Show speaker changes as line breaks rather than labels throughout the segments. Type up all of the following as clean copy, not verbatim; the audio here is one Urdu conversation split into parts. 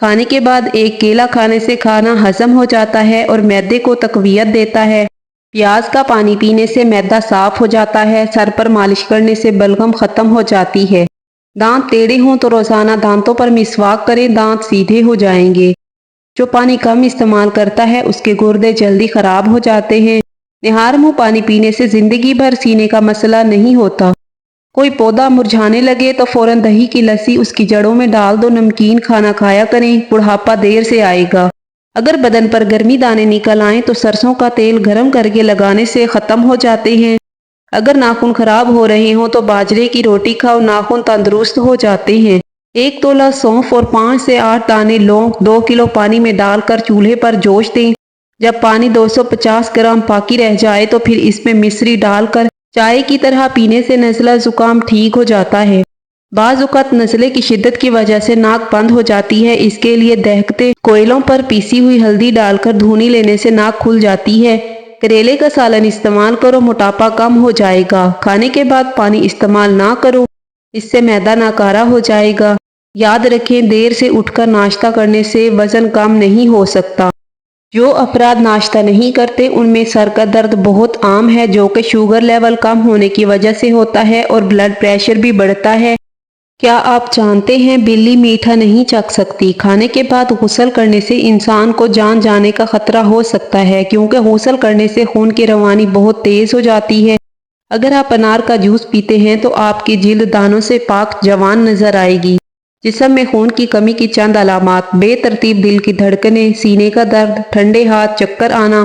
کھانے کے بعد ایک کیلا کھانے سے کھانا ہضم ہو جاتا ہے اور معدے کو تقویت دیتا ہے۔ پیاز کا پانی پینے سے معدہ صاف ہو جاتا ہے۔ سر پر مالش کرنے سے بلغم ختم ہو جاتی ہے۔ دانت ٹیڑھے ہوں تو روزانہ دانتوں پر مسواک کریں، دانت سیدھے ہو جائیں گے۔ جو پانی کم استعمال کرتا ہے اس کے گردے جلدی خراب ہو جاتے ہیں۔ نہار منہ پانی پینے سے زندگی بھر سینے کا مسئلہ نہیں ہوتا۔ کوئی پودا مرجھانے لگے تو فوراً دہی کی لسی اس کی جڑوں میں ڈال دو، نمکین کھانا کھایا کریں، بڑھاپا دیر سے آئے گا۔ اگر بدن پر گرمی دانے نکل آئیں تو سرسوں کا تیل گرم کر کے لگانے سے ختم ہو جاتے ہیں۔ اگر ناخن خراب ہو رہے ہوں تو باجرے کی روٹی کھاؤ، ناخن تندرست ہو جاتے ہیں۔ 1 تولہ سونف اور 5 سے 8 دانے لونگ 2 کلو پانی میں ڈال کر چولہے پر جوش دیں۔ جب پانی 250 گرام باقی رہ جائے تو پھر اس میں مصری ڈال کر چائے کی طرح پینے سے نزلہ زکام ٹھیک ہو جاتا ہے۔ بعض اوقات نزلے کی شدت کی وجہ سے ناک بند ہو جاتی ہے، اس کے لیے دہکتے کوئلوں پر پیسی ہوئی ہلدی ڈال کر دھونی لینے سے ناک کھل جاتی ہے۔ کریلے کا سالن استعمال کرو، موٹاپا کم ہو جائے گا۔ کھانے کے بعد پانی استعمال نہ کرو، اس سے معدہ ناکارہ ہو جائے گا۔ یاد رکھیں، دیر سے اٹھ کر ناشتہ کرنے سے وزن کم نہیں ہو سکتا۔ جو افراد ناشتہ نہیں کرتے ان میں سر کا درد بہت عام ہے، جو کہ شوگر لیول کم ہونے کی وجہ سے ہوتا ہے اور بلڈ پریشر بھی بڑھتا ہے۔ کیا آپ جانتے ہیں بلی میٹھا نہیں چکھ سکتی؟ کھانے کے بعد غسل کرنے سے انسان کو جان جانے کا خطرہ ہو سکتا ہے، کیونکہ غسل کرنے سے خون کی روانی بہت تیز ہو جاتی ہے۔ اگر آپ انار کا جوس پیتے ہیں تو آپ کی جلد دانوں سے پاک جوان نظر آئے گی۔ جسم میں خون کی کمی کی چند علامات: بے ترتیب دل کی دھڑکنیں، سینے کا درد، ٹھنڈے ہاتھ، چکر آنا،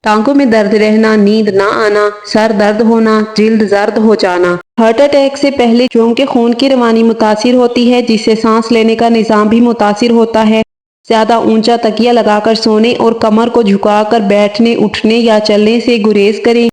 ٹانگوں میں درد رہنا، نیند نہ آنا، سر درد ہونا، جلد زرد ہو جانا۔ ہارٹ اٹیک سے پہلے چونکہ خون کی روانی متاثر ہوتی ہے، جس سے سانس لینے کا نظام بھی متاثر ہوتا ہے، زیادہ اونچا تکیہ لگا کر سونے اور کمر کو جھکا کر بیٹھنے، اٹھنے یا چلنے سے گریز کریں۔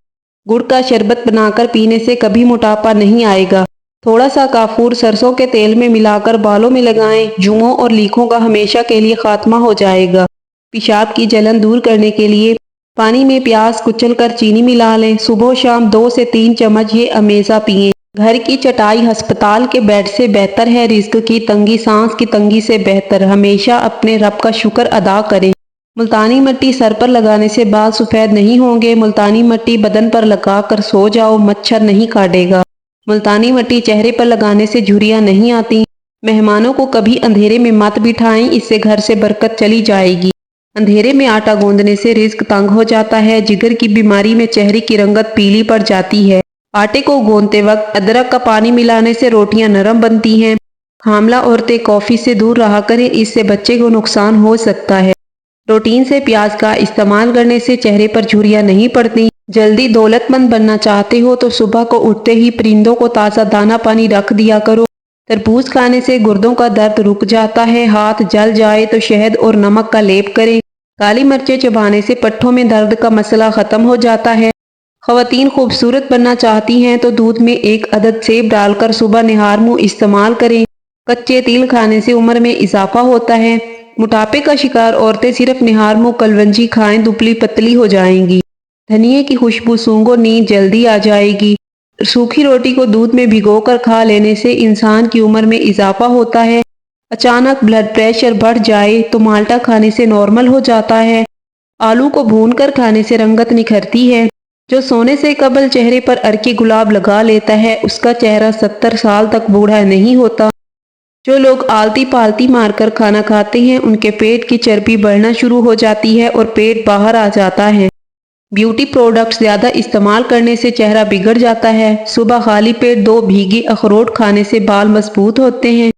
گڑ کا شربت بنا کر پینے سے کبھی موٹاپا نہیں آئے گا۔ تھوڑا سا کافور سرسوں کے تیل میں ملا کر بالوں میں لگائیں، جوؤں اور لیکھوں کا ہمیشہ کے لیے خاتمہ ہو جائے گا۔ پیشاب کی جلن دور کرنے کے لیے پانی میں پیاز کچل کر چینی ملا لیں، صبح و شام 2 سے 3 چمچ یہ امیزہ پئیں۔ گھر کی چٹائی ہسپتال کے بیڈ سے بہتر ہے، رزق کی تنگی سانس کی تنگی سے بہتر۔ ہمیشہ اپنے رب کا شکر ادا کریں۔ ملتانی مٹی سر پر لگانے سے بال سفید نہیں ہوں گے۔ ملتانی مٹی بدن پر لگا کر سو جاؤ، مچھر نہیں کاٹے گا۔ ملتانی مٹی چہرے پر لگانے سے جھریاں نہیں آتی۔ مہمانوں کو کبھی اندھیرے میں مت بٹھائیں، اس سے گھر سے برکت چلی جائے گی۔ اندھیرے میں آٹا گوندنے سے رزق تنگ ہو جاتا ہے۔ جگر کی بیماری میں چہرے کی رنگت پیلی پڑ جاتی ہے۔ آٹے کو گوندتے وقت ادرک کا پانی ملانے سے روٹیاں نرم بنتی ہیں۔ حاملہ عورتیں کافی سے دور رہا کریں، اس سے بچے کو نقصان ہو سکتا ہے۔ روٹین سے پیاز کا استعمال کرنے سے چہرے پر جھریاں نہیں پڑتی۔ جلدی دولت مند بننا چاہتے ہو تو صبح کو اٹھتے ہی پرندوں کو تازہ دانہ پانی رکھ دیا کرو۔ تربوز کھانے سے گردوں کا درد رک جاتا ہے۔ ہاتھ جل جائے تو شہد اور نمک کا لیپ کریں۔ کالی مرچیں چبانے سے پٹھوں میں درد کا مسئلہ ختم ہو جاتا ہے۔ خواتین خوبصورت بننا چاہتی ہیں تو دودھ میں 1 عدد سیب ڈال کر صبح نہار منہ استعمال کریں۔ کچے تل کھانے سے عمر میں اضافہ ہوتا ہے۔ موٹاپے کا شکار عورتیں صرف نہار منہ کلونجی کھائیں، دبلی پتلی ہو جائیں گی۔ دھنیے کی خوشبو سونگھو، نیند جلدی آ جائے گی۔ سوکھی روٹی کو دودھ میں بھگو کر کھا لینے سے انسان کی عمر میں اضافہ ہوتا ہے۔ اچانک بلڈ پریشر بڑھ جائے تو مالٹا کھانے سے نارمل ہو جاتا ہے۔ آلو کو بھون کر کھانے سے رنگت نکھرتی ہے۔ جو سونے سے قبل چہرے پر ارکی گلاب لگا لیتا ہے اس کا چہرہ 70 سال تک بوڑھا نہیں ہوتا۔ جو لوگ آلتی پالتی مار کر کھانا کھاتے ہیں ان کے پیٹ کی چربی بڑھنا شروع ہو جاتی ہے اور پیٹ باہر آ جاتا ہے۔ بیوٹی پروڈکٹس زیادہ استعمال کرنے سے چہرہ بگڑ جاتا ہے۔ صبح خالی پیٹ 2 بھیگے اخروٹ کھانے سے بال مضبوط ہوتے ہیں،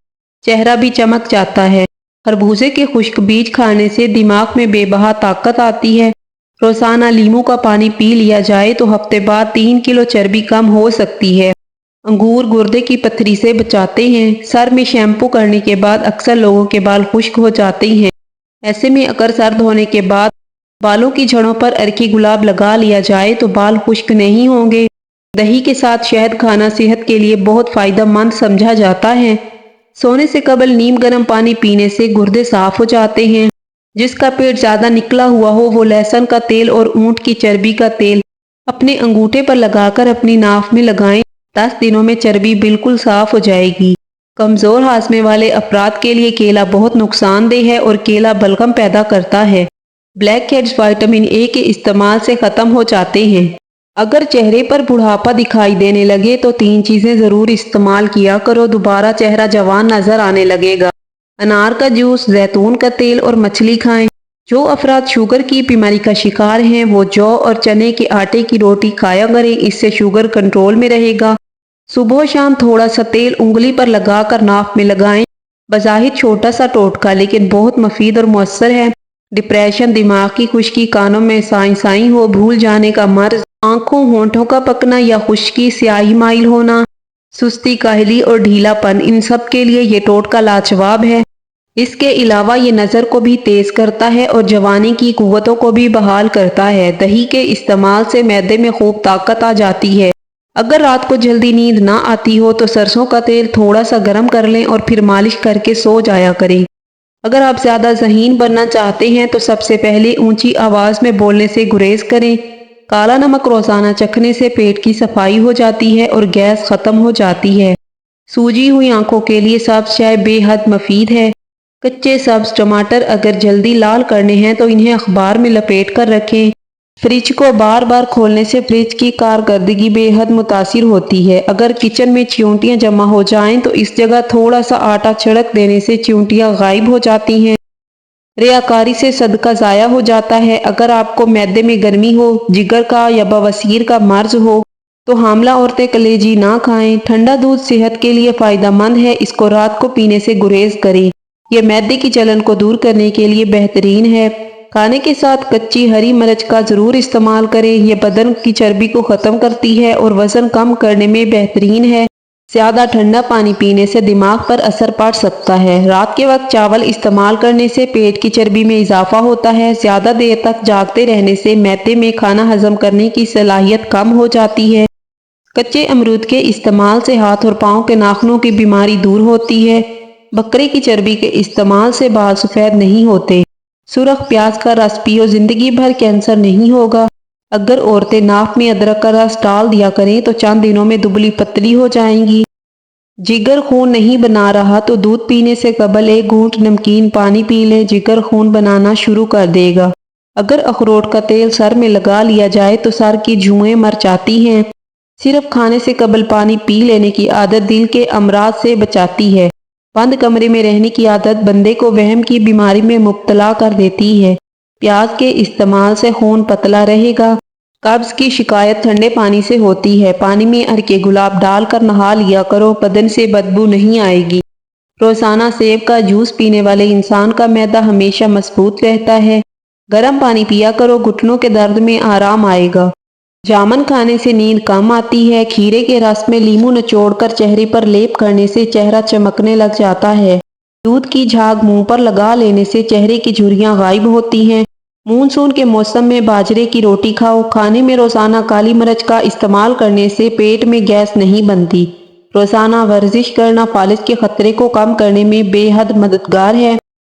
چہرہ بھی چمک جاتا ہے۔ خربوزے کے خشک بیج کھانے سے دماغ میں بے بہا طاقت آتی ہے۔ روزانہ لیموں کا پانی پی لیا جائے تو ہفتے بعد 3 کلو چربی کم ہو سکتی ہے۔ انگور گردے کی پتھری سے بچاتے ہیں۔ سر میں شیمپو کرنے کے بعد اکثر لوگوں کے بال خشک ہو جاتے ہیں۔ ایسے میں اگر سر دھونے کے بعد بالوں کی جڑوں پر ارکی گلاب لگا لیا جائے تو بال خشک نہیں ہوں گے۔ دہی کے ساتھ شہد کھانا صحت کے لیے بہت فائدہ مند سمجھا جاتا ہے۔ سونے سے قبل نیم گرم پانی پینے سے گردے صاف ہو جاتے ہیں۔ جس کا پیٹ زیادہ نکلا ہوا ہو وہ لہسن کا تیل اور اونٹ کی چربی کا تیل اپنے انگوٹھے پر لگا کر اپنی ناف میں لگائیں۔ 10 دنوں میں چربی بالکل صاف ہو جائے گی۔ کمزور ہاضمے والے افراد کے لیے کیلا بہت نقصان دہ ہے اور کیلا بلغم پیدا کرتا ہے۔ بلیک ہیڈز وٹامن اے کے استعمال سے ختم ہو جاتے ہیں۔ اگر چہرے پر بڑھاپا دکھائی دینے لگے تو 3 چیزیں ضرور استعمال کیا کرو، دوبارہ چہرہ جوان نظر آنے لگے گا۔ انار کا جوس، زیتون کا تیل اور مچھلی کھائیں۔ جو افراد شوگر کی بیماری کا شکار ہیں وہ جو اور چنے کے آٹے کی روٹی کھایا کریں، اس سے شوگر کنٹرول میں رہے گا۔ صبح و شام تھوڑا سا تیل انگلی پر لگا کر ناک میں لگائیں۔ بظاہر چھوٹا سا ٹوٹکا لیکن بہت مفید اور مؤثر ہے۔ ڈپریشن، دماغ کی خشکی، کانوں میں سائیں ہو، بھول جانے کا مرض، آنکھوں ہونٹوں کا پکنا یا خشکی، سیاہی مائل ہونا، سستی، کاہلی اور ڈھیلا پن، ان سب کے لیے یہ ٹوٹکا لاجواب ہے۔ اس کے علاوہ یہ نظر کو بھی تیز کرتا ہے اور جوانی کی قوتوں کو بھی بحال کرتا ہے۔ دہی کے استعمال سے معدے میں خوب طاقت آ جاتی ہے۔ اگر رات کو جلدی نیند نہ آتی ہو تو سرسوں کا تیل تھوڑا سا گرم کر لیں اور پھر مالش کر کے سو جایا کریں۔ اگر آپ زیادہ ذہین بننا چاہتے ہیں تو سب سے پہلے اونچی آواز میں بولنے سے گریز کریں۔ کالا نمک روزانہ چکھنے سے پیٹ کی صفائی ہو جاتی ہے اور گیس ختم ہو جاتی ہے۔ سوجی ہوئی آنکھوں کے لیے سبز چائے بے حد مفید ہے۔ کچے سبز ٹماٹر اگر جلدی لال کرنے ہیں تو انہیں اخبار میں لپیٹ کر رکھیں۔ فریج کو بار بار کھولنے سے فریج کی کارکردگی بے حد متاثر ہوتی ہے۔ اگر کچن میں چیونٹیاں جمع ہو جائیں تو اس جگہ تھوڑا سا آٹا چھڑک دینے سے چیونٹیاں غائب ہو جاتی ہیں۔ ریاکاری سے صدقہ ضائع ہو جاتا ہے۔ اگر آپ کو معدے میں گرمی ہو، جگر کا یا بواسیر کا مرض ہو تو حاملہ عورتیں کلیجی نہ کھائیں۔ ٹھنڈا دودھ صحت کے لیے فائدہ مند ہے، اس کو رات کو پینے سے گریز کریں۔ یہ معدے کی جلن کو دور کرنے کے لیے بہترین ہے۔ کھانے کے ساتھ کچی ہری مرچ کا ضرور استعمال کریں، یہ بدن کی چربی کو ختم کرتی ہے اور وزن کم کرنے میں بہترین ہے۔ زیادہ ٹھنڈا پانی پینے سے دماغ پر اثر پڑ سکتا ہے۔ رات کے وقت چاول استعمال کرنے سے پیٹ کی چربی میں اضافہ ہوتا ہے۔ زیادہ دیر تک جاگتے رہنے سے معدے میں کھانا ہضم کرنے کی صلاحیت کم ہو جاتی ہے۔ کچے امرود کے استعمال سے ہاتھ اور پاؤں کے ناخنوں کی بیماری دور ہوتی ہے۔ بکرے کی چربی کے استعمال سے بال سفید نہیں ہوتے۔ سرخ پیاز کا رس پیو، زندگی بھر کینسر نہیں ہوگا۔ اگر عورتیں ناک میں ادرک کا رس ڈال دیا کریں تو چند دنوں میں دبلی پتلی ہو جائیں گی۔ جگر خون نہیں بنا رہا تو دودھ پینے سے قبل 1 گھونٹ نمکین پانی پی لیں، جگر خون بنانا شروع کر دے گا۔ اگر اخروٹ کا تیل سر میں لگا لیا جائے تو سر کی جوئیں مر جاتی ہیں۔ صرف کھانے سے قبل پانی پی لینے کی عادت دل کے امراض سے بچاتی ہے۔ بند کمرے میں رہنے کی عادت بندے کو وہم کی بیماری میں مبتلا کر دیتی ہے۔ پیاز کے استعمال سے خون پتلا رہے گا۔ قبض کی شکایت ٹھنڈے پانی سے ہوتی ہے، پانی میں ارکِ گلاب ڈال کر نہا لیا کرو، بدن سے بدبو نہیں آئے گی۔ روزانہ سیب کا جوس پینے والے انسان کا معدہ ہمیشہ مضبوط رہتا ہے۔ گرم پانی پیا کرو، گھٹنوں کے درد میں آرام آئے گا۔ جامن کھانے سے نیند کم آتی ہے۔ کھیرے کے رس میں لیموں نچوڑ کر چہرے پر لیپ کرنے سے چہرہ چمکنے لگ جاتا ہے۔ دودھ کی جھاگ منہ پر لگا لینے سے چہرے کی جھریاں غائب ہوتی ہیں۔ مونسون کے موسم میں باجرے کی روٹی کھاؤ۔ کھانے میں روزانہ کالی مرچ کا استعمال کرنے سے پیٹ میں گیس نہیں بنتی۔ روزانہ ورزش کرنا فالج کے خطرے کو کم کرنے میں بے حد مددگار ہے۔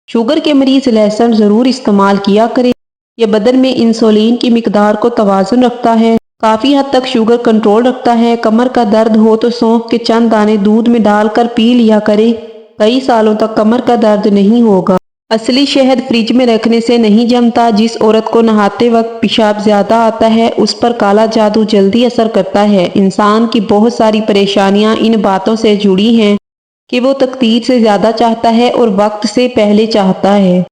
شوگر کے مریض لہسن ضرور استعمال کیا کریں، یہ بدن میں انسولین کی مقدار کو توازن رکھتا ہے، کافی حد تک شوگر کنٹرول رکھتا ہے۔ کمر کا درد ہو تو سونف کے چند دانے دودھ میں ڈال کر پی لیا کریں، کئی سالوں تک کمر کا درد نہیں ہوگا۔ اصلی شہد فریج میں رکھنے سے نہیں جمتا۔ جس عورت کو نہاتے وقت پیشاب زیادہ آتا ہے اس پر کالا جادو جلدی اثر کرتا ہے۔ انسان کی بہت ساری پریشانیاں ان باتوں سے جڑی ہیں کہ وہ تقدیر سے زیادہ چاہتا ہے اور وقت سے پہلے چاہتا ہے۔